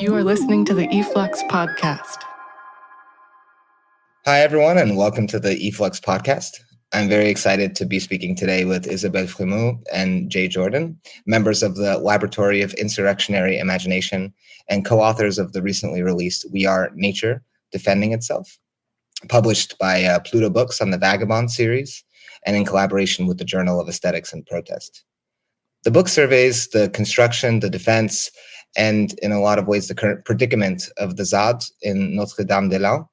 You are listening to the e-flux podcast. Hi, everyone, and welcome to the e-flux podcast. I'm very excited to be speaking today with Isabelle Fremeaux and Jay Jordan, members of the Laboratory of Insurrectionary Imagination and co-authors of the recently released We Are Nature, Defending Itself, published by Pluto Books on the Vagabond series and in collaboration with the Journal of Aesthetics and Protest. The book surveys the construction, the defense, and in a lot of ways the current predicament of the ZAD in Notre-Dame-des-Landes.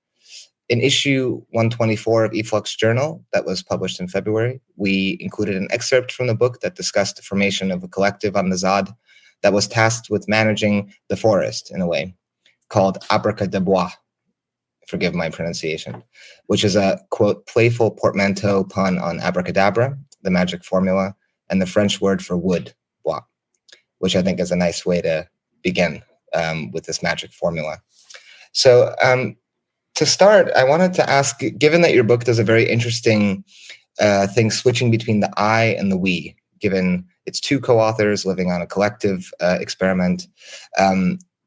In issue 124 of e-flux Journal that was published in February, we included an excerpt from the book that discussed the formation of a collective on the ZAD that was tasked with managing the forest in a way, called Abracadabra, forgive my pronunciation, which is a, quote, playful portmanteau pun on abracadabra, the magic formula, and the French word for wood, bois, which I think is a nice way to begin with this magic formula. So to start, I wanted to ask, given that your book does a very interesting thing switching between the I and the we, given it's two co-authors living on a collective experiment,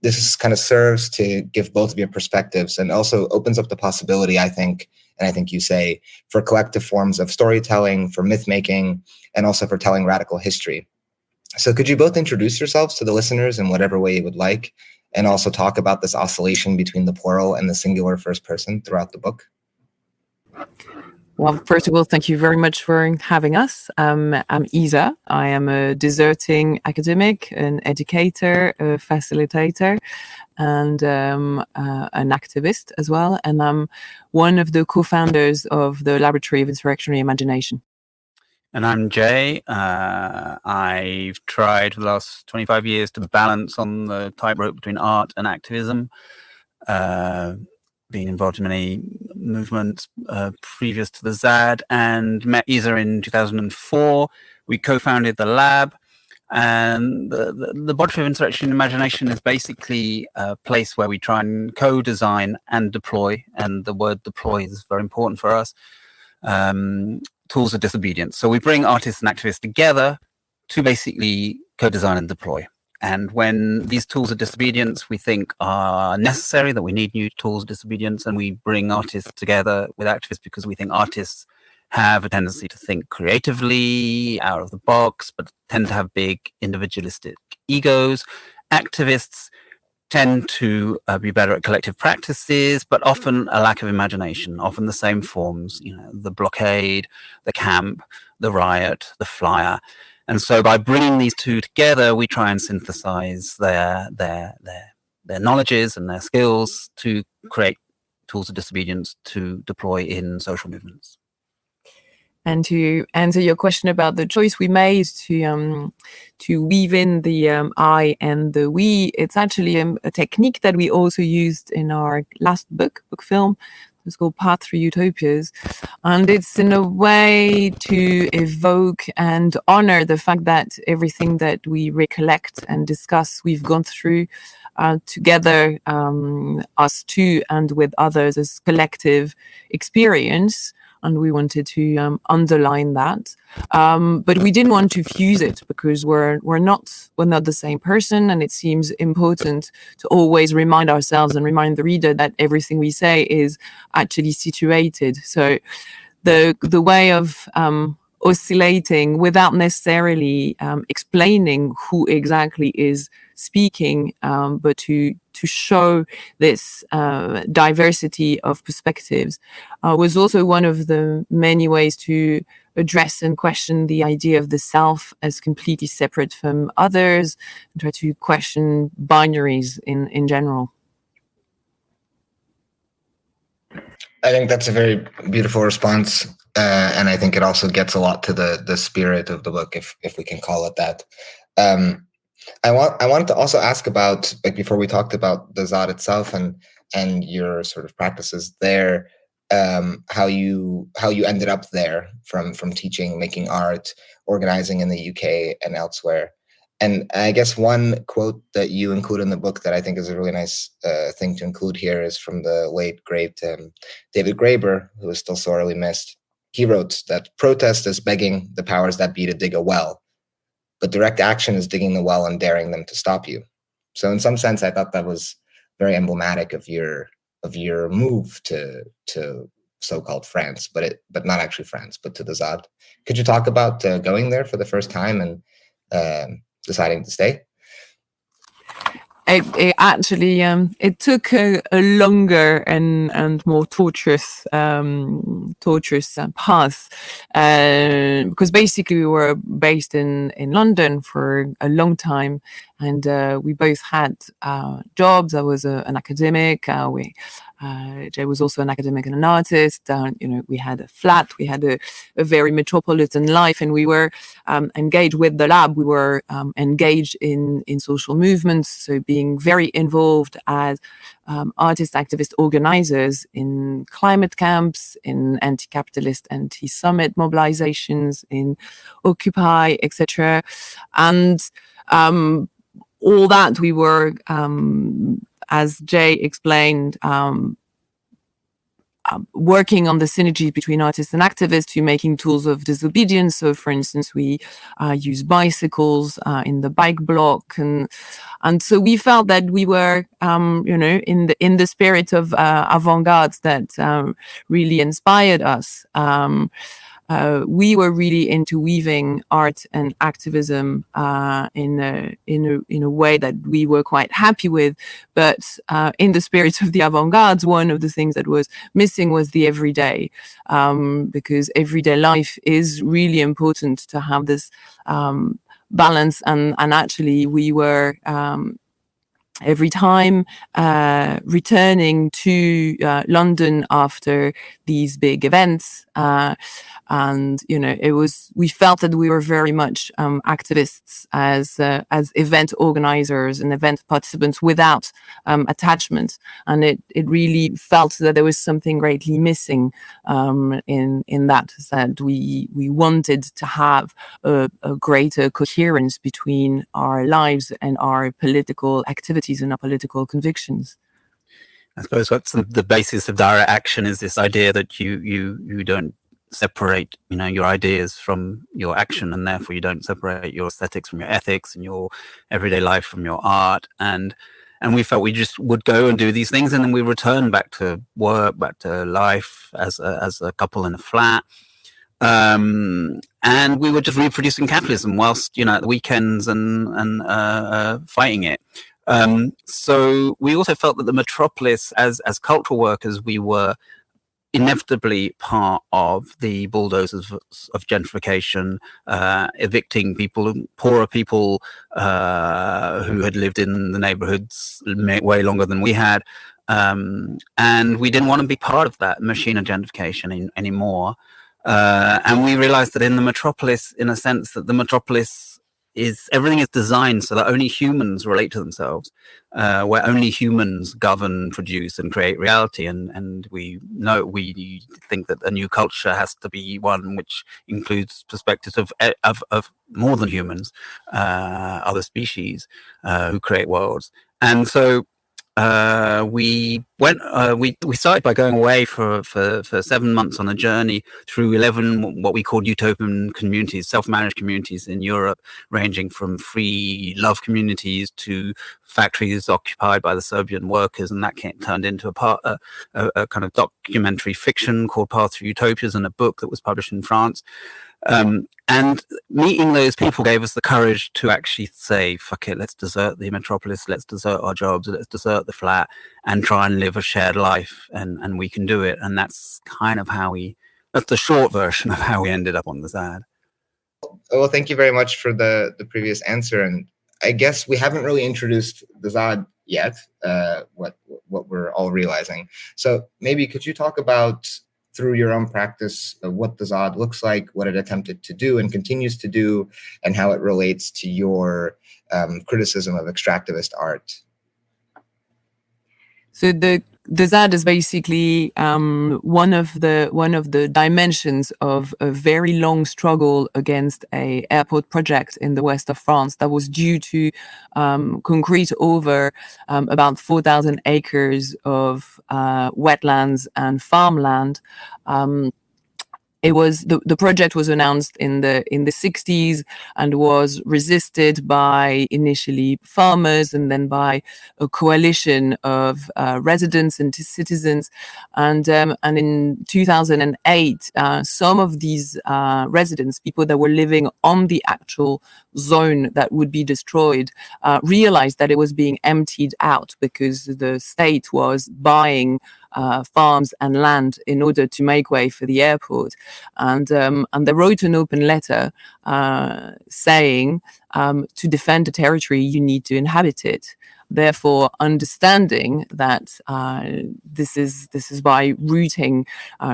this kind of serves to give both of your perspectives and also opens up the possibility, I think, and I think you say, for collective forms of storytelling, for myth-making, and also for telling radical history. So could you both introduce yourselves to the listeners in whatever way you would like, and also talk about this oscillation between the plural and the singular first person throughout the book? Well, first of all, thank you very much for having us. I'm Isa. I am a disserting academic, an educator, a facilitator, and an activist as well. And I'm one of the co-founders of the Laboratory of Insurrectionary Imagination. And I'm Jay. I've tried for the last 25 years to balance on the tightrope between art and activism. Been involved in many movements previous to the ZAD, and met Isa in 2004. We co-founded the lab, and the Laboratory of Insurrectionary Imagination is basically a place where we try and co-design and deploy, and the word deploy is very important for us, tools of disobedience. So we bring artists and activists together to basically co-design and deploy. And when these tools of disobedience we think are necessary, that we need new tools of disobedience, and we bring artists together with activists because we think artists have a tendency to think creatively, out of the box, but tend to have big individualistic egos. Activists tend to be better at collective practices, but often a lack of imagination, often the same forms, the blockade, the camp, the riot, the flyer. And so by bringing these two together, we try and synthesize their knowledges and their skills to create tools of disobedience to deploy in social movements. And to answer your question about the choice we made to weave in the I and the we, it's actually a technique that we also used in our last book film. It's called Path Through Utopias. And it's in a way to evoke and honor the fact that everything that we recollect and discuss, we've gone through together, us two and with others as collective experience. And we wanted to underline that, but we didn't want to fuse it because we're not the same person, and it seems important to always remind ourselves and remind the reader that everything we say is actually situated. So the way of oscillating without necessarily explaining who exactly is speaking, but to show this diversity of perspectives was also one of the many ways to address and question the idea of the self as completely separate from others, and try to question binaries in general. I think that's a very beautiful response. And I think it also gets a lot to the spirit of the book, if we can call it that. I wanted to also ask about, like, before we talked about the ZAD itself and your sort of practices there, how you ended up there from teaching, making art, organizing in the UK and elsewhere. And I guess one quote that you include in the book that I think is a really nice thing to include here is from the late, great David Graeber, who is still sorely missed. He wrote that protest is begging the powers that be to dig a well, but direct action is digging the well and daring them to stop you. So in some sense, I thought that was very emblematic of your move to so-called France, but not actually France, but to the ZAD. Could you talk about going there for the first time and deciding to stay? It actually it took a longer and more torturous path, because basically we were based in London for a long time, and we both had jobs. I was an academic. Jay was also an academic and an artist. We had a flat. We had a very metropolitan life, and we were engaged with the lab. We were engaged in social movements, so being very involved as artist, activist, organizers in climate camps, in anti-capitalist, anti-summit mobilizations, in Occupy, etc. And all that we were, as Jay explained, working on the synergy between artists and activists to making tools of disobedience. So, for instance, we use bicycles in the bike block, and so we felt that we were, in the spirit of avant-garde that really inspired us. We were really into weaving art and activism in a way that we were quite happy with, but in the spirit of the avant-garde, one of the things that was missing was the everyday, because everyday life is really important to have this balance, and actually we were every time returning to London after these big events, and we felt that we were very much activists as event organizers and event participants without attachment, and it really felt that there was something greatly missing in that we wanted to have a greater coherence between our lives and our political activities and our political convictions. I suppose what's the basis of direct action is this idea that you don't separate, your ideas from your action, and therefore you don't separate your aesthetics from your ethics and your everyday life from your art. And we felt we just would go and do these things, and then we return back to work, back to life as a couple in a flat. And we were just reproducing capitalism whilst, at the weekends and fighting it. So we also felt that the metropolis, as cultural workers, we were inevitably part of the bulldozers of gentrification, evicting people, poorer people who had lived in the neighborhoods way longer than we had. And we didn't want to be part of that machine of gentrification anymore. And we realized that in the metropolis, in a sense, that the metropolis everything is designed so that only humans relate to themselves, where only humans govern, produce, and create reality. And we think that a new culture has to be one which includes perspectives of more than humans, other species who create worlds. And so we started by going away for 7 months on a journey through 11 what we called utopian communities, self-managed communities in Europe, ranging from free love communities to factories occupied by the Serbian workers, and that turned into a kind of documentary fiction called Path Through Utopias, and a book that was published in France. And meeting those people gave us the courage to actually say, fuck it, let's desert the metropolis, let's desert our jobs, let's desert the flat and try and live a shared life, and we can do it. And that's kind of that's the short version of how we ended up on the ZAD. Well, thank you very much for the previous answer. And I guess we haven't really introduced the ZAD yet, what we're all realizing. So maybe could you talk about, through your own practice, what the ZAD looks like, what it attempted to do and continues to do, and how it relates to your criticism of extractivist art? So the ZAD is basically one of the dimensions of a very long struggle against an airport project in the west of France that was due to concrete over about 4,000 acres of wetlands and farmland. it was the project was announced in the 60s and was resisted by initially farmers and then by a coalition of residents and citizens, and in 2008 some of these residents, people that were living on the actual zone that would be destroyed, realized that it was being emptied out because the state was buying farms and land in order to make way for the airport, and they wrote an open letter saying, to defend the territory, you need to inhabit it. Therefore, understanding that this is by rooting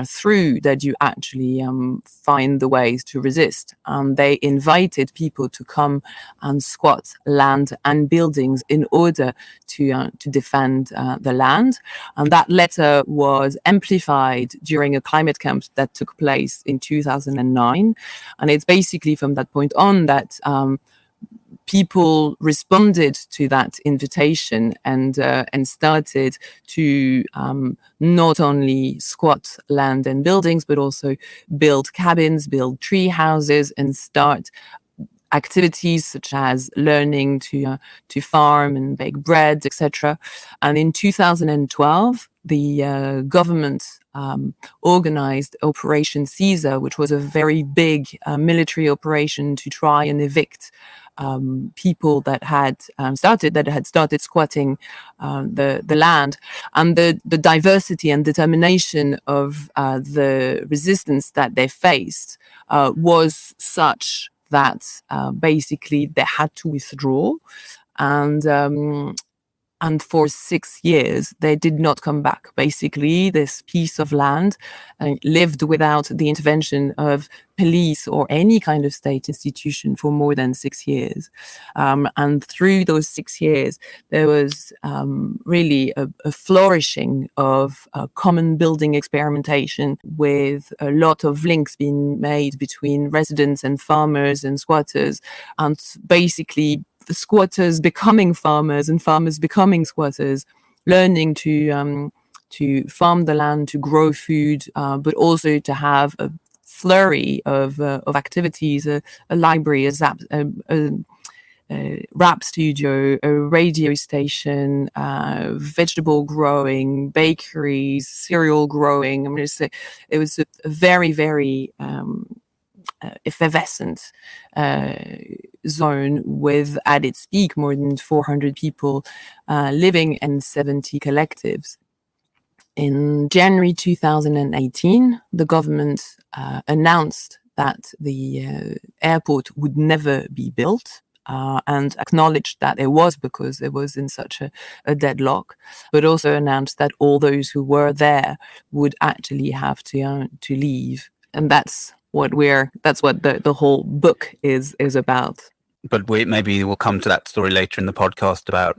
through that you actually find the ways to resist. They invited people to come and squat land and buildings in order to defend the land. And that letter was amplified during a climate camp that took place in 2009. And it's basically from that point on that people responded to that invitation and started to not only squat land and buildings, but also build cabins, build tree houses, and start activities such as learning to farm and bake bread, etc. And in 2012, the government organized Operation Caesar, which was a very big military operation to try and evict people that had started squatting the land. And the diversity and determination of the resistance that they faced was such that basically they had to withdraw, and for 6 years they did not come back. Basically, this piece of land lived without the intervention of police or any kind of state institution for more than 6 years. And through those 6 years, there was really a flourishing of common building experimentation, with a lot of links being made between residents and farmers and squatters, and basically the squatters becoming farmers and farmers becoming squatters, learning to farm the land, to grow food, but also to have a flurry of activities, a library, a rap studio, a radio station, vegetable growing, bakeries, cereal growing. I'm going to say it was a very, very effervescent zone, with at its peak more than 400 people living in 70 collectives. In January 2018, the government announced that the airport would never be built, and acknowledged that it was because it was in such a deadlock, but also announced that all those who were there would actually have to leave. And that's what the whole book is about. But maybe we'll come to that story later in the podcast about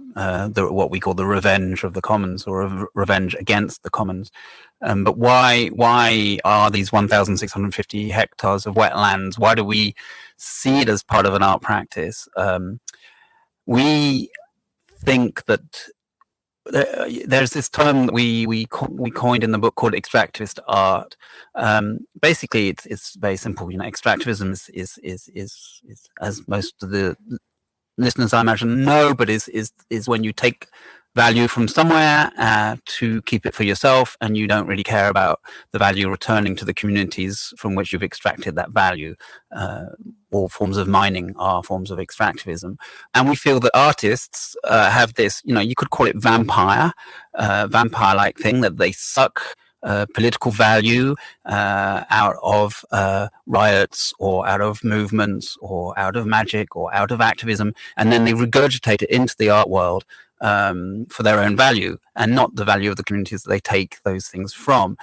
what we call the revenge of the commons, or a revenge against the commons. But why are these 1,650 hectares of wetlands? Why do we see it as part of an art practice? We think that there's this term that we coined in the book called extractivist art. Basically, it's very simple. Extractivism is as most of the listeners, I imagine, know, but is when you take value from somewhere to keep it for yourself, and you don't really care about the value returning to the communities from which you've extracted that value. All forms of mining are forms of extractivism. And we feel that artists have this, you could call it vampire-like thing, that they suck political value out of riots, or out of movements, or out of magic, or out of activism, and then they regurgitate it into the art world for their own value, and not the value of the communities that they take those things from.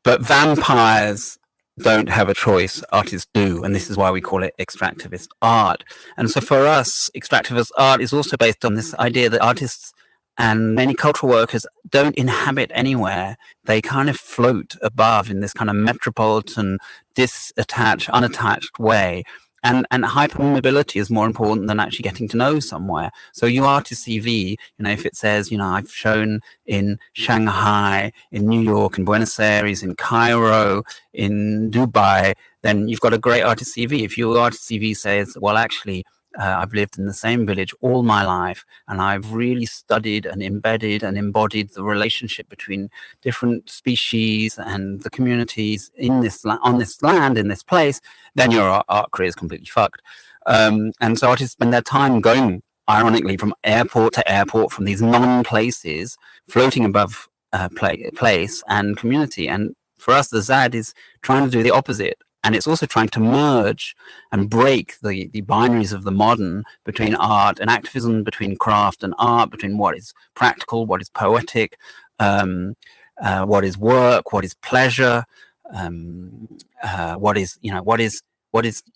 But vampires don't have a choice, artists do, and this is why we call it extractivist art. And so for us, extractivist art is also based on this idea that artists and many cultural workers don't inhabit anywhere. They kind of float above in this kind of metropolitan, unattached way. and hypermobility is more important than actually getting to know somewhere. So your artist CV, if it says, I've shown in Shanghai, in New York, in Buenos Aires, in Cairo, in Dubai, then you've got a great artist CV. If your artist CV says, well, actually, I've lived in the same village all my life, and I've really studied and embedded and embodied the relationship between different species and the communities on this land, in this place, then your art career is completely fucked. And so artists spend their time going, ironically, from airport to airport, from these non-places, floating above place and community. And for us, the ZAD is trying to do the opposite. And it's also trying to merge and break the binaries of the modern between art and activism, between craft and art, between what is practical, what is poetic, what is work, what is pleasure, what is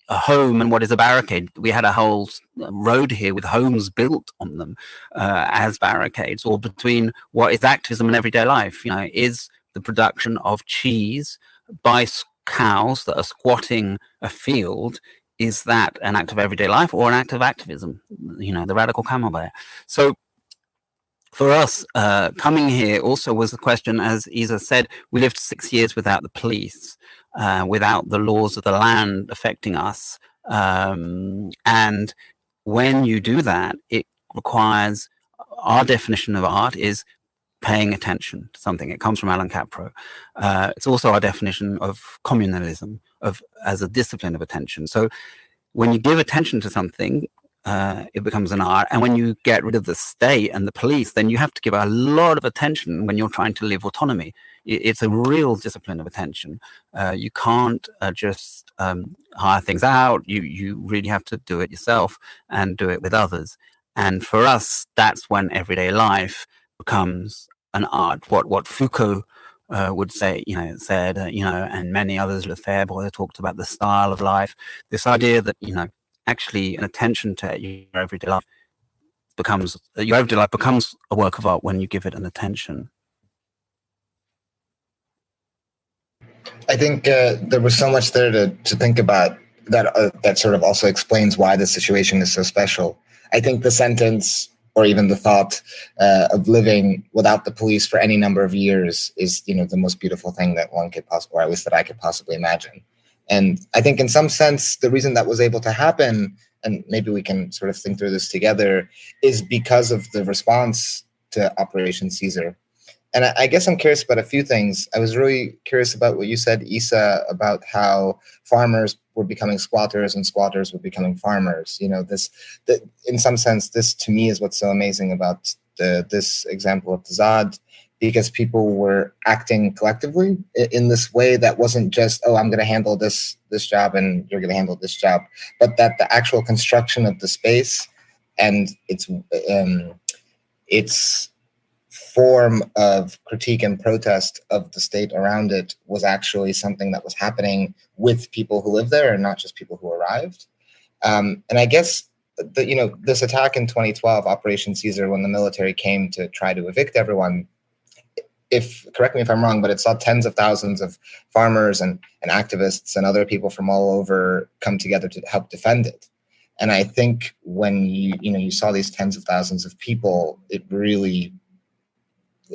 a home and what is a barricade. We had a whole road here with homes built on them as barricades, or between what is activism and everyday life. Is the production of cheese by cows that are squatting a field, is that an act of everyday life or an act of activism? The radical camel bear. So for us, coming here also was a question, as Isa said, we lived 6 years without the police, without the laws of the land affecting us. And when you do that, it requires, our definition of art is paying attention to something. It comes from Alan Capro. It's also our definition of communalism, as a discipline of attention. So when you give attention to something, it becomes an art. And when you get rid of the state and the police, then you have to give a lot of attention when you're trying to live autonomy. It's a real discipline of attention. You can't just hire things out. You really have to do it yourself and do it with others. And for us, that's when everyday life becomes an art. What Foucault would say, and many others, Lefebvre talked about the style of life. This idea that actually an attention to your everyday life becomes a work of art when you give it an attention. I think there was so much there to think about that sort of also explains why the situation is so special. I think the sentence, or even the thought of living without the police for any number of years is, the most beautiful thing that one could possibly, or at least that I could possibly imagine. And I think in some sense, the reason that was able to happen, and maybe we can sort of think through this together, is because of the response to Operation Caesar. And I guess I'm curious about a few things. I was really curious about what you said, Isa, about how farmers were becoming squatters and squatters were becoming farmers. In some sense, this to me is what's so amazing about this example of the ZAD, because people were acting collectively in this way that wasn't just, oh, I'm going to handle this job and you're going to handle this job, but that the actual construction of the space and its form of critique and protest of the state around it was actually something that was happening with people who live there and not just people who arrived. And I guess this attack in 2012, Operation Caesar, when the military came to try to evict everyone, correct me if I'm wrong, but it saw tens of thousands of farmers and activists and other people from all over come together to help defend it. And I think when you saw these tens of thousands of people, it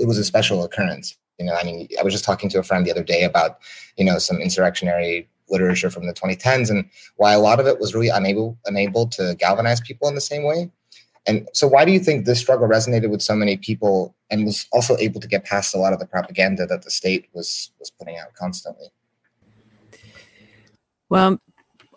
was a special occurrence. I was just talking to a friend the other day about, some insurrectionary literature from the 2010s and why a lot of it was really unable to galvanize people in the same way. And so why do you think this struggle resonated with so many people and was also able to get past a lot of the propaganda that the state was putting out constantly? Well,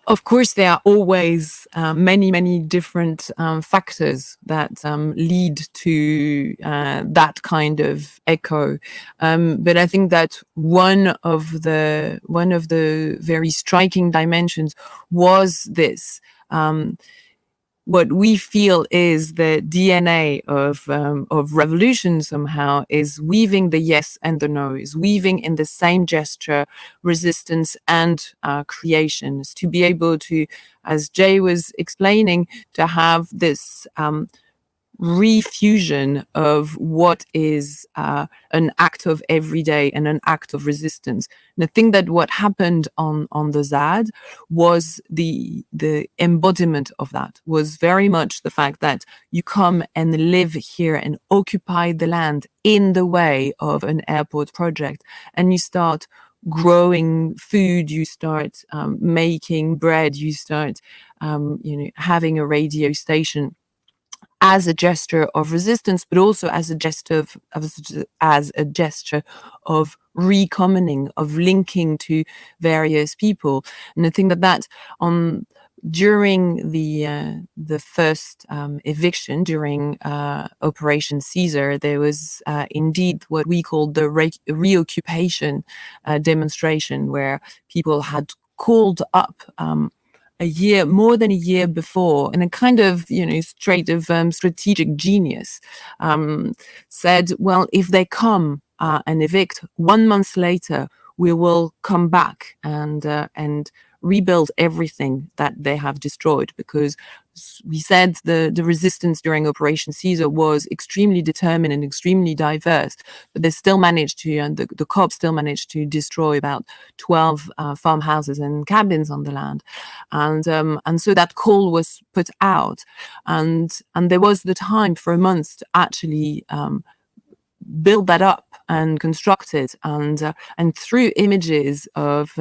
of course, there are always many, many different factors that lead to that kind of echo. But I think that one of the very striking dimensions was this. What we feel is the DNA of revolution somehow is weaving the yes and the no, is weaving in the same gesture resistance and creations, to be able to, as Jay was explaining, to have this refusion of what is an act of everyday and an act of resistance. And I think that what happened on the ZAD was the embodiment of that, was very much the fact that you come and live here and occupy the land in the way of an airport project, and you start growing food, you start making bread, you start having a radio station, as a gesture of resistance, but also as a gesture of recommoning, of linking to various people. And I think that during the first eviction, during Operation Caesar, there was indeed what we call the reoccupation demonstration, where people had called up more than a year before, and a kind of, straight of strategic genius, said, well, if they come and evict 1 month later, we will come back and rebuild everything that they have destroyed, because we said the resistance during Operation Caesar was extremely determined and extremely diverse, but they still managed to, the cops still managed to destroy about 12 farmhouses and cabins on the land, and so that call was put out, and there was the time for a month to actually build that up and construct it, and through images of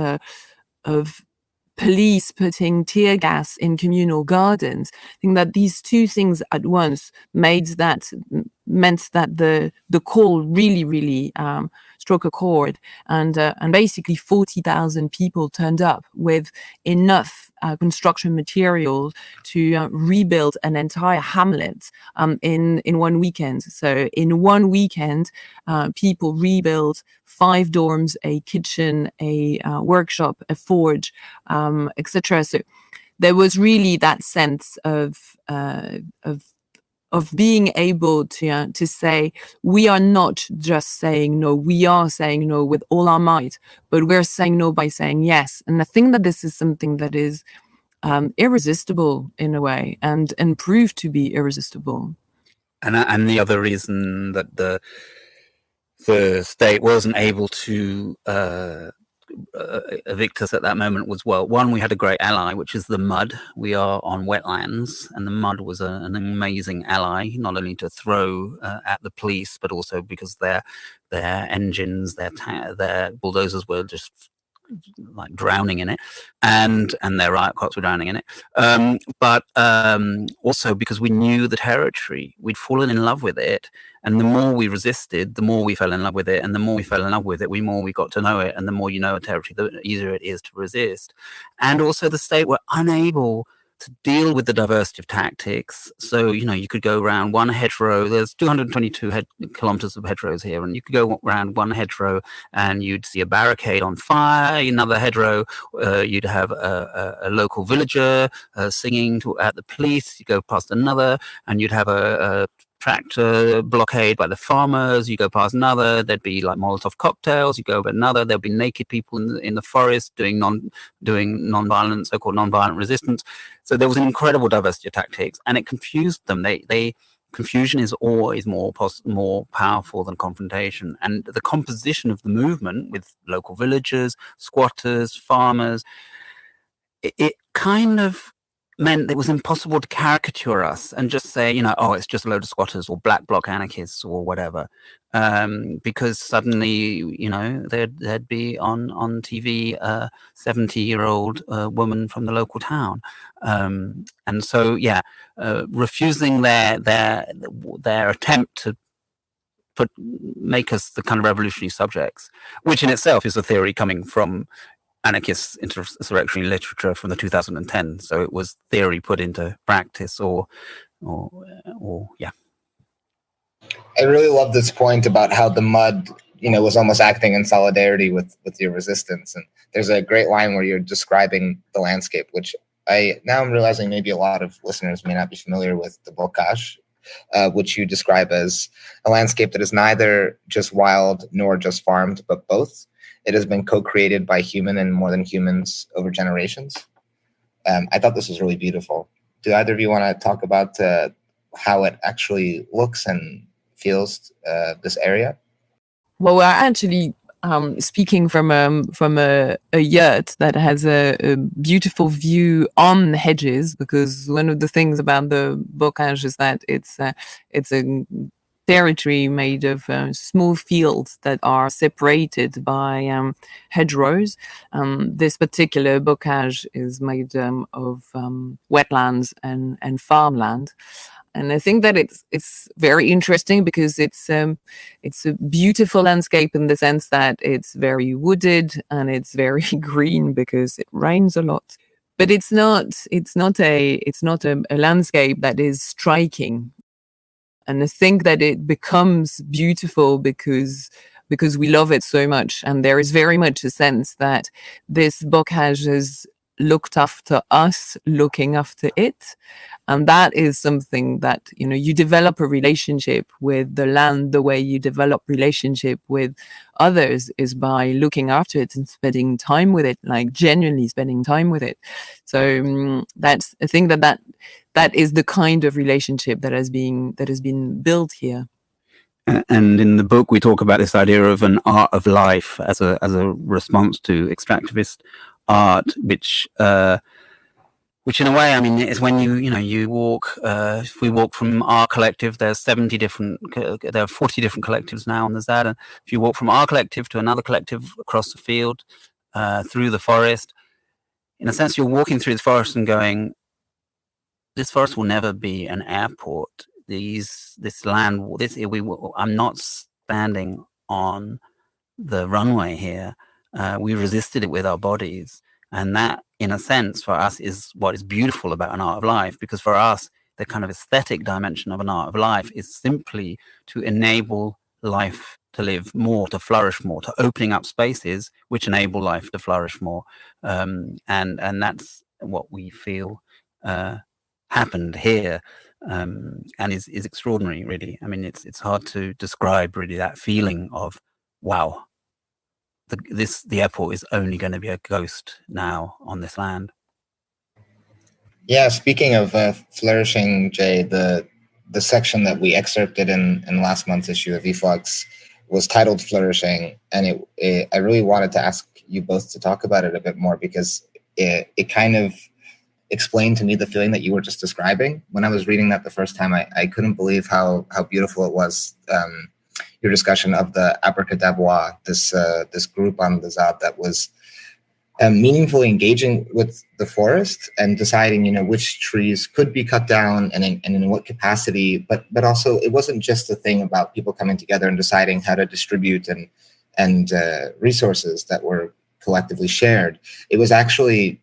police putting tear gas in communal gardens, I think that these two things at once meant that the call really struck a chord, and basically 40,000 people turned up with enough construction materials to rebuild an entire hamlet in 1 weekend. So in 1 weekend, people rebuilt 5 dorms, a kitchen, a workshop, a forge, etc. So there was really that sense of being able to say, we are not just saying no, we are saying no with all our might, but we're saying no by saying yes. And I think that this is something that is irresistible in a way, and proved to be irresistible. And the other reason that the state wasn't able to evict us at that moment was, well, one, we had a great ally, which is the mud. We are on wetlands, and the mud was an amazing ally, not only to throw at the police, but also because their engines, their bulldozers were just like drowning in it, and their riot cops were drowning in it, but also because we knew the territory, we'd fallen in love with it, and the more we resisted, the more we fell in love with it, and the more we fell in love with it, the more we got to know it, and the more you know a territory, the easier it is to resist. And also the state were unable to deal with the diversity of tactics. So, you could go around one hedgerow. There's 222 kilometers of hedgerows here, and you could go around one hedgerow and you'd see a barricade on fire. Another hedgerow, you'd have a local villager singing at the police. You go past another and you'd have a tractor blockade by the farmers. You go past another, there'd be like Molotov cocktails. You go over another, there'll be naked people in the forest doing non-violent, so-called non-violent resistance. So there was an incredible diversity of tactics, and it confused them. Confusion is always more powerful than confrontation. And the composition of the movement with local villagers, squatters, farmers, it kind of meant it was impossible to caricature us and just say, it's just a load of squatters or black bloc anarchists or whatever, because suddenly, there'd be on TV a 70-year-old woman from the local town, and so refusing their attempt to make us the kind of revolutionary subjects, which in itself is a theory coming from anarchist insurrectionary literature from the 2010. So it was theory put into practice, or. I really love this point about how the mud, was almost acting in solidarity with your resistance. And there's a great line where you're describing the landscape, which I'm realizing maybe a lot of listeners may not be familiar with, the bocage, which you describe as a landscape that is neither just wild nor just farmed, but both. It has been co-created by human and more than humans over generations. I thought this was really beautiful. Do either of you want to talk about how it actually looks and feels, this area? Well, we're actually speaking from a yurt that has a beautiful view on the hedges, because one of the things about the bocage is that it's a territory made of small fields that are separated by hedgerows. This particular bocage is made of wetlands and farmland. And I think that it's very interesting because it's a beautiful landscape in the sense that it's very wooded and it's very green because it rains a lot. But it's not a landscape that is striking. And I think that it becomes beautiful because we love it so much. And there is very much a sense that this bocage has looked after us, looking after it. And that is something that, you develop a relationship with the land the way you develop relationship with others is by looking after it and spending time with it, like genuinely spending time with it. So that's I think that is the kind of relationship that has been built here. And in the book, we talk about this idea of an art of life as a response to extractivist art, which in a way, I mean, is when you walk. If we walk from our collective, there are 40 different collectives now on the ZAD. And if you walk from our collective to another collective across the field, through the forest, in a sense, you're walking through the forest and going, this forest will never be an airport. I'm not standing on the runway here. We resisted it with our bodies. And that, in a sense, for us is what is beautiful about an art of life, because for us, the kind of aesthetic dimension of an art of life is simply to enable life to live more, to flourish more, to opening up spaces which enable life to flourish more. And that's what we feel happened here, and is extraordinary, really. I mean, it's hard to describe really that feeling of, wow, the airport is only going to be a ghost now on this land. Yeah, speaking of flourishing, Jay, the section that we excerpted in last month's issue of e-flux was titled Flourishing, and I really wanted to ask you both to talk about it a bit more, because it kind of explained to me the feeling that you were just describing. When I was reading that the first time, I couldn't believe how beautiful it was. Your discussion of the Abracadabra, this group on the ZAD that was meaningfully engaging with the forest and deciding, which trees could be cut down and in what capacity. But also, it wasn't just a thing about people coming together and deciding how to distribute and resources that were collectively shared. It was actually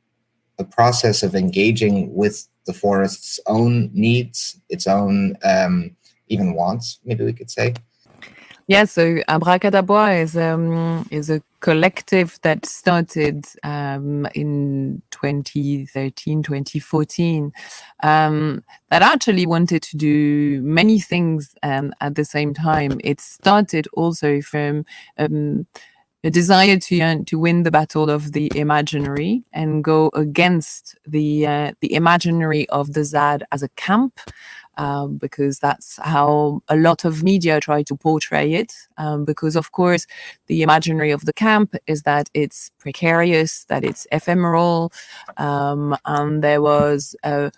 a process of engaging with the forest's own needs, its own even wants, maybe we could say. Yeah, so Abracadabra is a collective that started in 2013, 2014, that actually wanted to do many things at the same time. It started also from a desire to win the battle of the imaginary and go against the imaginary of the ZAD as a camp. Because that's how a lot of media try to portray it. Because, of course, the imaginary of the camp is that it's precarious, that it's ephemeral, and there was a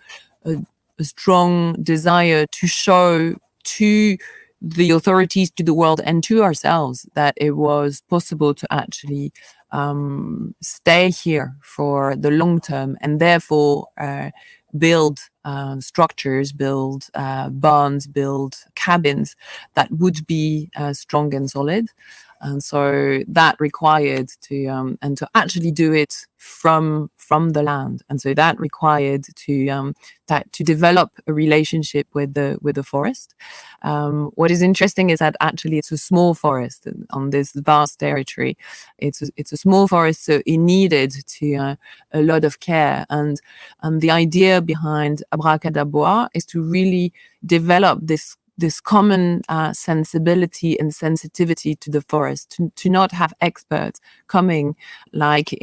strong desire to show to the authorities, to the world, and to ourselves that it was possible to actually stay here for the long term, and therefore build structures, build barns, build cabins that would be strong and solid. And so that required to actually do it from the land. And so that required to develop a relationship with the forest. What is interesting is that actually it's a small forest on this vast territory. It's a small forest, so it needed a lot of care. And the idea behind Abracadabra is to really develop this this common sensibility and sensitivity to the forest, to not have experts coming like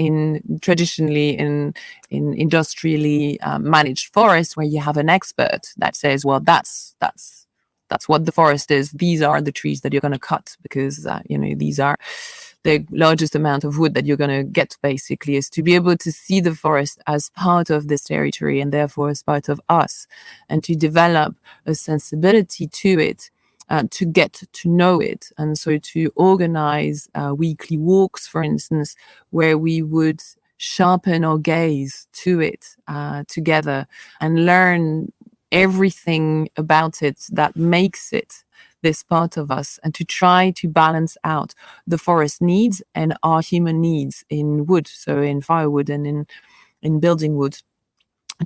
traditionally in industrially managed forests, where you have an expert that says, well, that's what the forest is. These are the trees that you're going to cut because these are the largest amount of wood that you're going to get, basically. Is to be able to see the forest as part of this territory and therefore as part of us, and to develop a sensibility to it, to get to know it. And so to organize weekly walks, for instance, where we would sharpen our gaze to it together and learn everything about it that makes it this part of us, and to try to balance out the forest needs and our human needs in wood, so in firewood and in building wood,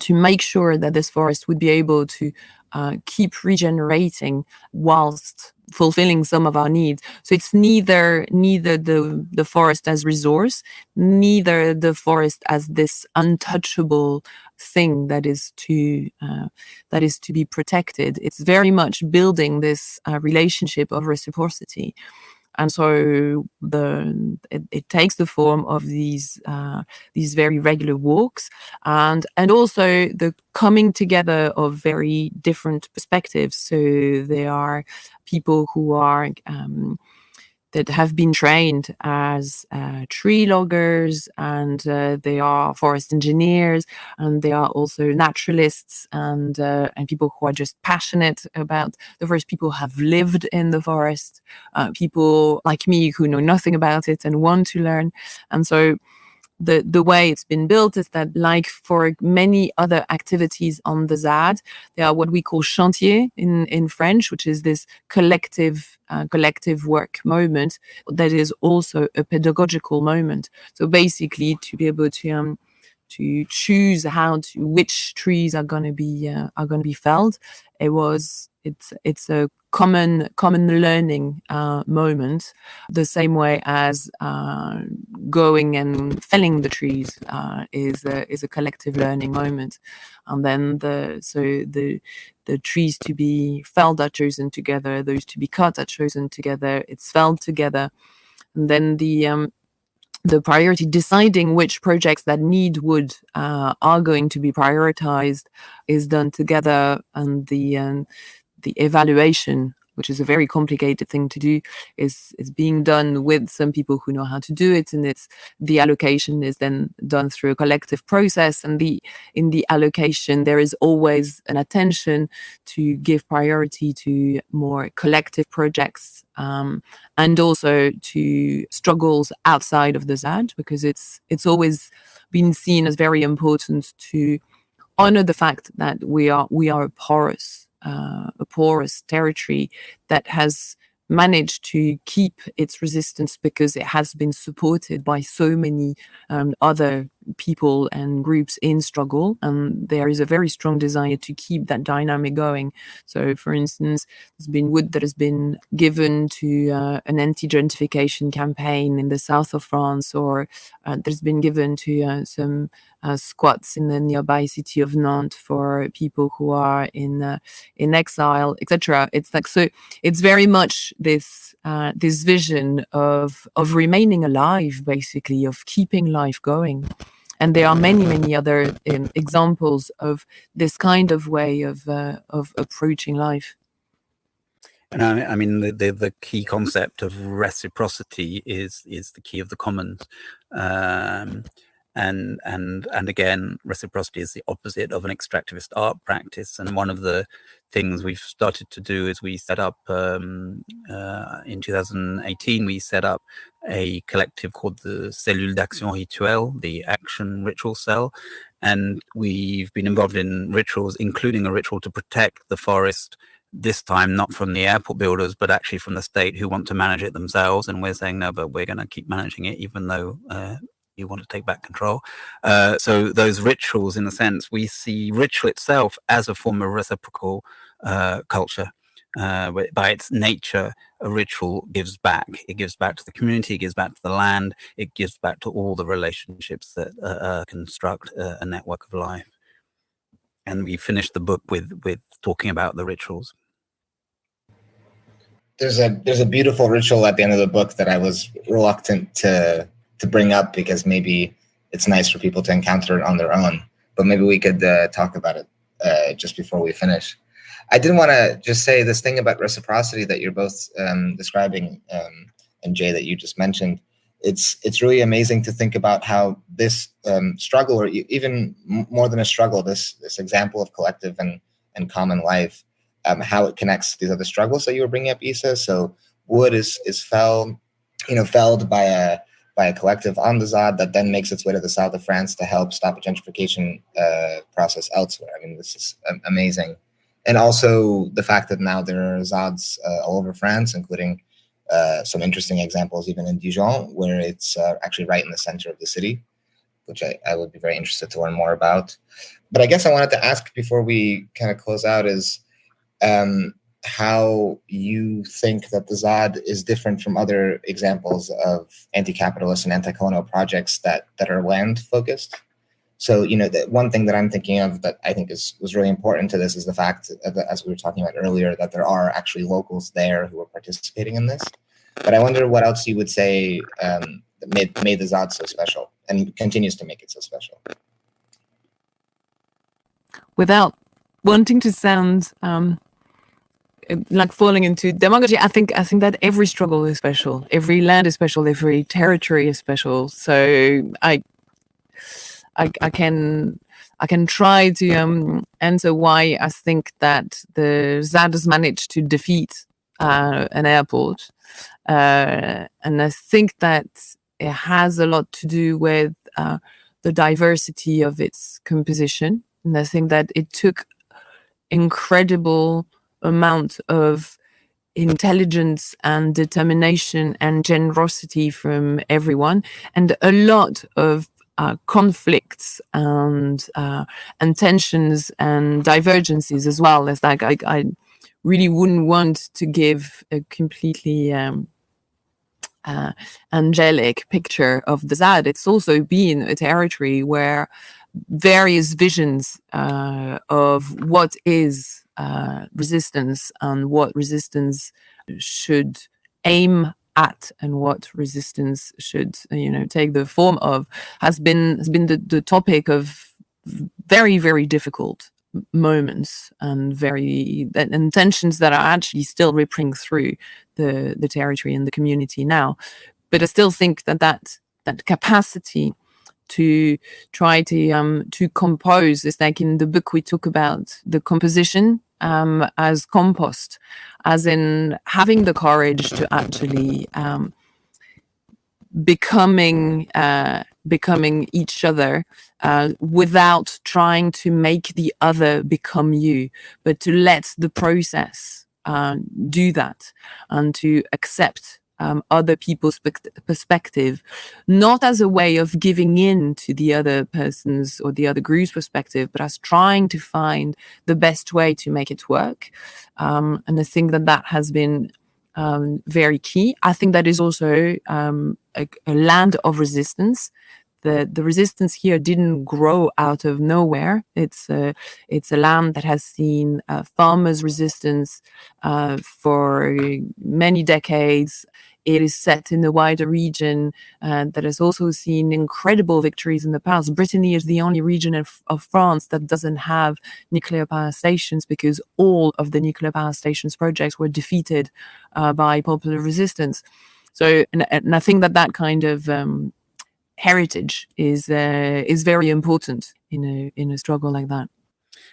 to make sure that this forest would be able to keep regenerating whilst fulfilling some of our needs. So it's neither the forest as resource, neither the forest as this untouchable thing that is to be protected. It's very much building this relationship of reciprocity. And so it takes the form of these very regular walks, and also the coming together of very different perspectives. So there are people who are that have been trained as tree loggers, and they are forest engineers, and they are also naturalists, and people who are just passionate about the forest, people who have lived in the forest, people like me who know nothing about it and want to learn. And so the way it's been built is that, like for many other activities on the ZAD, there are what we call chantiers in French, which is this collective work moment that is also a pedagogical moment. So basically, to be able to choose which trees are going to be felled, it's a common learning moment, the same way as going and felling the trees is a collective learning moment. And then the trees to be felled are chosen together, those to be cut are chosen together, it's felled together, and then the priority, deciding which projects that need wood are going to be prioritized, is done together, and the evaluation, which is a very complicated thing to do, is being done with some people who know how to do it, and the allocation is then done through a collective process. And in the allocation, there is always an attention to give priority to more collective projects, and also to struggles outside of the ZAD, because it's always been seen as very important to honor the fact that we are a porous territory that has managed to keep its resistance because it has been supported by so many other people and groups in struggle, and there is a very strong desire to keep that dynamic going. So, for instance, there's been wood that has been given to an anti-gentrification campaign in the south of France, or there's been given to some squats in the nearby city of Nantes for people who are in exile, etc. It's like, so it's very much this vision of remaining alive, basically, of keeping life going. And there are many other examples of this kind of way of approaching life. And I mean, the key concept of reciprocity is the key of the commons. And again, reciprocity is the opposite of an extractivist art practice. And one of the things we've started to do is we set up, in 2018, we set up a collective called the Cellule d'Action Rituelle, the Action Ritual Cell. And we've been involved in rituals, including a ritual to protect the forest, this time not from the airport builders, but actually from the state, who want to manage it themselves. And we're saying, no, but we're going to keep managing it, even though you want to take back control. So those rituals, in a sense, we see ritual itself as a form of reciprocal culture. By its nature, a ritual gives back. It gives back to the community, it gives back to the land, it gives back to all the relationships that construct a network of life. And we finished the book with talking about the rituals. there's a beautiful ritual at the end of the book that I was reluctant to bring up because maybe it's nice for people to encounter it on their own. But maybe we could talk about it just before we finish. I did want to just say this thing about reciprocity that you're both describing, and Jay, that you just mentioned. It's really amazing to think about how this struggle, or even more than a struggle, this example of collective and common life, how it connects to these other struggles that you were bringing up, Issa. So wood is felled by a collective on the ZAD that then makes its way to the south of France to help stop a gentrification process elsewhere. I mean, this is amazing. And also the fact that now there are ZADs all over France, including some interesting examples even in Dijon, where it's actually right in the center of the city, which I would be very interested to learn more about. But I guess I wanted to ask before we kind of close out is how you think that the ZAD is different from other examples of anti-capitalist and anti-colonial projects that are land-focused. So, the one thing that I'm thinking of that I think was really important to this is the fact that, as we were talking about earlier, that there are actually locals there who are participating in this. But I wonder what else you would say that made the ZAD so special and continues to make it so special. Without wanting to sound like falling into demagogy, I think that every struggle is special, every land is special, every territory is special. So I can try to answer why I think that the ZAD has managed to defeat an airport, and I think that it has a lot to do with the diversity of its composition, and I think that it took incredible amount of intelligence and determination and generosity from everyone, and a lot of conflicts and tensions and divergences as well. As like I really wouldn't want to give a completely angelic picture of the ZAD. It's also been a territory where various visions of what is resistance and what resistance should aim at and what resistance should take the form of has been the topic of very, very difficult moments and tensions that are actually still rippling through the territory and the community now. But I still think that capacity to try to compose is like in the book we talk about the composition as compost, as in having the courage to actually becoming each other without trying to make the other become you, but to let the process do that and to accept other people's perspective, not as a way of giving in to the other person's or the other group's perspective, but as trying to find the best way to make it work. And I think that has been very key. I think that is also a land of resistance. The resistance here didn't grow out of nowhere. It's a land that has seen farmers' resistance for many decades. It is set in the wider region that has also seen incredible victories in the past. Brittany is the only region of France that doesn't have nuclear power stations because all of the nuclear power stations projects were defeated by popular resistance. So, and I think that kind of heritage is very important in a struggle like that.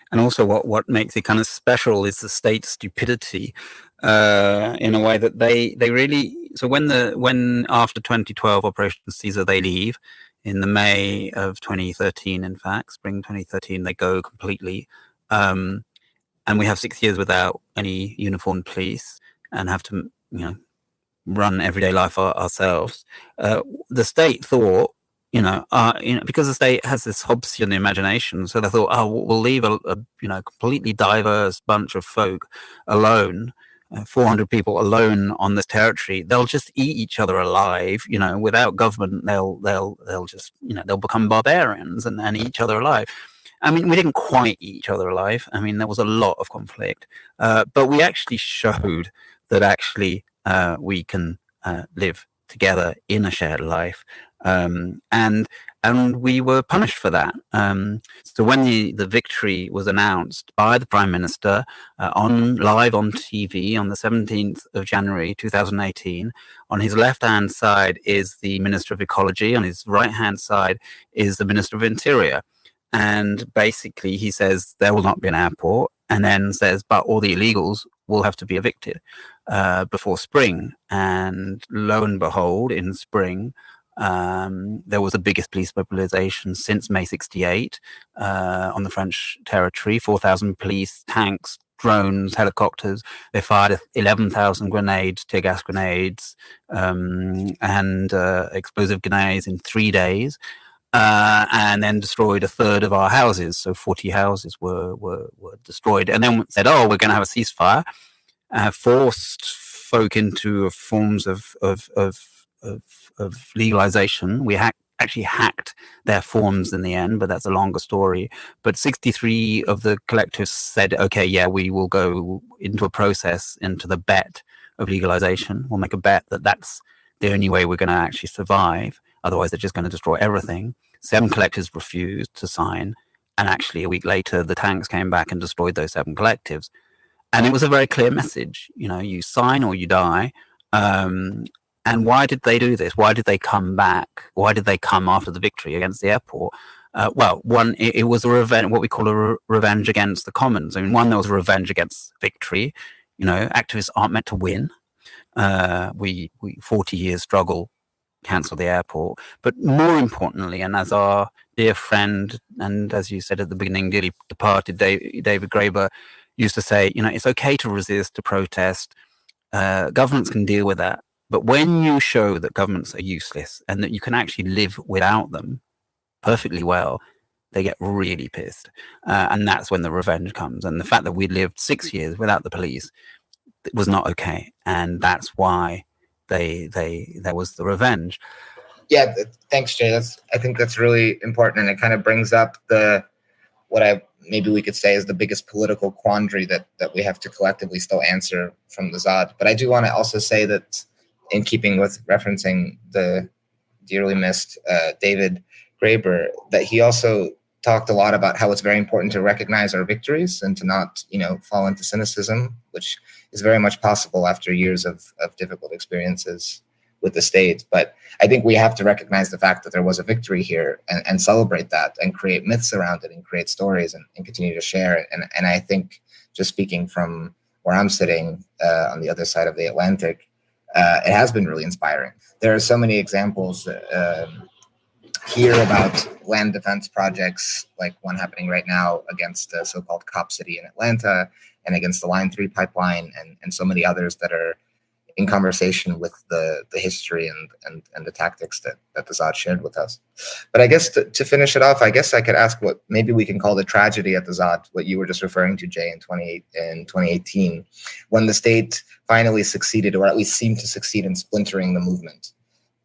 And also what makes it kind of special is the state's stupidity in a way that they really, so when after 2012 Operation Caesar they leave in the May of 2013, in fact, spring 2013, they go completely. And we have 6 years without any uniformed police and have to, run everyday life ourselves. The state thought, because the state has this Hobbesian imagination, so they thought, we'll leave a completely diverse bunch of folk alone, 400 people alone on this territory. They'll just eat each other alive, without government. They'll just, they'll become barbarians and eat each other alive. I mean, we didn't quite eat each other alive. I mean, there was a lot of conflict, but we actually showed that actually we can live together in a shared life. And we were punished for that. So when the victory was announced by the Prime Minister live on TV on the 17th of January 2018, on his left-hand side is the Minister of Ecology, on his right-hand side is the Minister of Interior. And basically he says there will not be an airport, and then says, but all the illegals will have to be evicted before spring. And lo and behold, in spring, there was the biggest police mobilization since May 68 on the French territory. 4,000 police, tanks, drones, helicopters. They fired 11,000 grenades, tear gas grenades, and explosive grenades in 3 days, and then destroyed a third of our houses. So 40 houses were destroyed. And then said, "Oh, we're going to have a ceasefire." Forced folk into forms of legalization. We actually hacked their forms in the end, but that's a longer story. But 63 of the collectives said, okay, yeah, we will go into a process, into the bet of legalization. We'll make a bet that that's the only way we're going to actually survive. Otherwise, they're just going to destroy everything. 7 collectives refused to sign. And actually, a week later, the tanks came back and destroyed those 7 collectives. And it was a very clear message. You know, you sign or you die. And why did they do this? Why did they come back? Why did they come after the victory against the airport? Well, one, it was a revenge, what we call a revenge against the commons. I mean, one, there was a revenge against victory. You know, activists aren't meant to win. We 40 years struggle, cancel the airport. But more importantly, and as our dear friend, and as you said at the beginning, dearly departed David Graeber used to say, you know, it's okay to resist, to protest. Governments can deal with that. But when you show that governments are useless and that you can actually live without them perfectly well, they get really pissed. And that's when the revenge comes. And the fact that we lived 6 years without the police was not okay. And that's why there was the revenge. Yeah, thanks, Jay. I think that's really important. And it kind of brings up maybe we could say is the biggest political quandary that we have to collectively still answer from the Zad. But I do want to also say that, in keeping with referencing the dearly missed David Graeber, that he also talked a lot about how it's very important to recognize our victories and to not, fall into cynicism, which is very much possible after years of difficult experiences with the state. But I think we have to recognize the fact that there was a victory here and celebrate that and create myths around it and create stories and continue to share it. And I think, just speaking from where I'm sitting on the other side of the Atlantic, it has been really inspiring. There are so many examples here about land defense projects, like one happening right now against the so-called Cop City in Atlanta and against the Line 3 pipeline and so many others that are in conversation with the history and the tactics that the Zad shared with us. But I guess to finish it off, I guess I could ask what maybe we can call the tragedy at the Zad, what you were just referring to, Jay, in 2018, when the state finally succeeded, or at least seemed to succeed, in splintering the movement.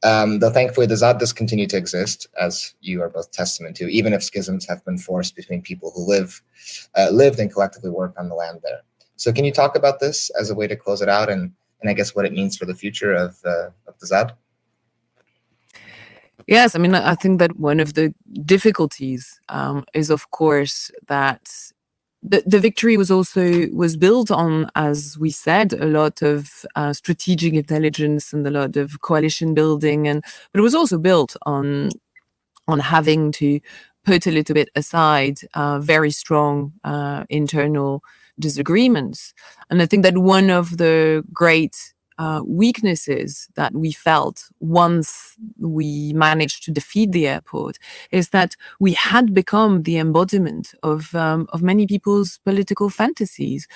Though thankfully the Zad does continue to exist, as you are both testament to, even if schisms have been forced between people who lived and collectively worked on the land there. So can you talk about this as a way to close it out, and I guess what it means for the future of the Zad? Yes, I mean, I think that one of the difficulties is, of course, that the victory was built on, as we said, a lot of strategic intelligence and a lot of coalition building, but it was also built on having to put a little bit aside very strong internal disagreements. And I think that one of the great weaknesses that we felt once we managed to defeat the airport is that we had become the embodiment of many people's political fantasies,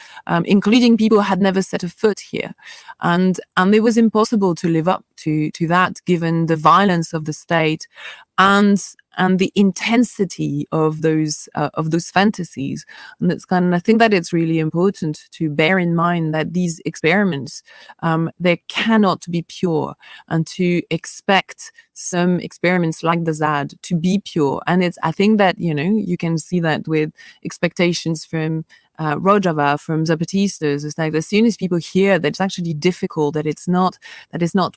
including people who had never set a foot here, and it was impossible to live up to that, given the violence of the state and the intensity of those fantasies. And I think that it's really important to bear in mind that these experiments, they cannot be pure, and to expect some experiments like the Zad to be pure. And I think that, you can see that with expectations from Rojava from Zapatistas. It's like as soon as people hear that it's actually difficult, that it's not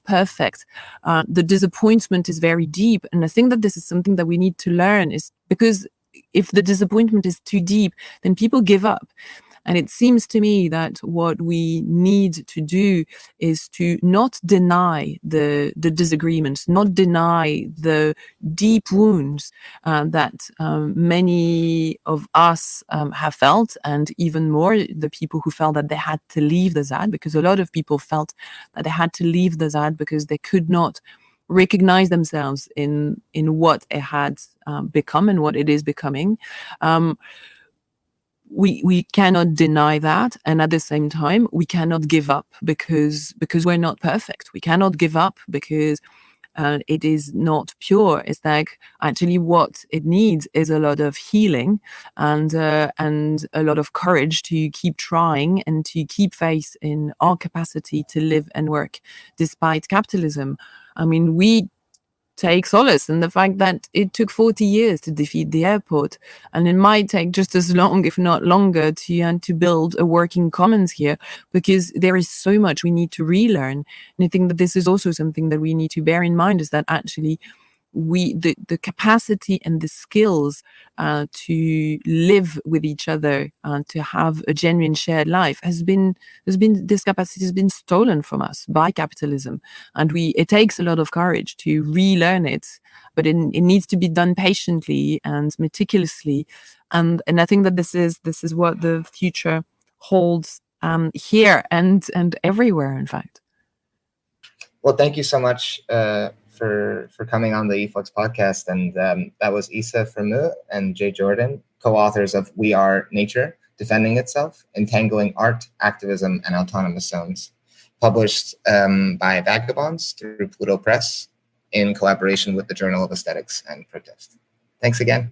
perfect, the disappointment is very deep. And I think that this is something that we need to learn, is because if the disappointment is too deep, then people give up. And it seems to me that what we need to do is to not deny the disagreements, not deny the deep wounds that many of us have felt, and even more the people who felt that they had to leave the ZAD, because a lot of people felt that they had to leave the ZAD because they could not recognize themselves in what it had become and what it is becoming. We cannot deny that, and at the same time we cannot give up because we're not perfect. We cannot give up because it is not pure. It's like actually what it needs is a lot of healing and a lot of courage to keep trying and to keep faith in our capacity to live and work despite capitalism. I mean, we take solace in the fact that it took 40 years to defeat the airport, and it might take just as long, if not longer, to build a working commons here, because there is so much we need to relearn. And I think that this is also something that we need to bear in mind, is that actually the capacity and the skills to live with each other and to have a genuine shared life this capacity has been stolen from us by capitalism, and it takes a lot of courage to relearn it, but it needs to be done patiently and meticulously, and I think that this is what the future holds here and everywhere, in fact. Well, thank you so much for coming on the e-flux podcast. And that was Isabelle Fremeaux and Jay Jordan, co-authors of We Are Nature, Defending Itself, Entangling Art, Activism, and Autonomous Zones, published by Vagabonds through Pluto Press in collaboration with the Journal of Aesthetics and Protest. Thanks again.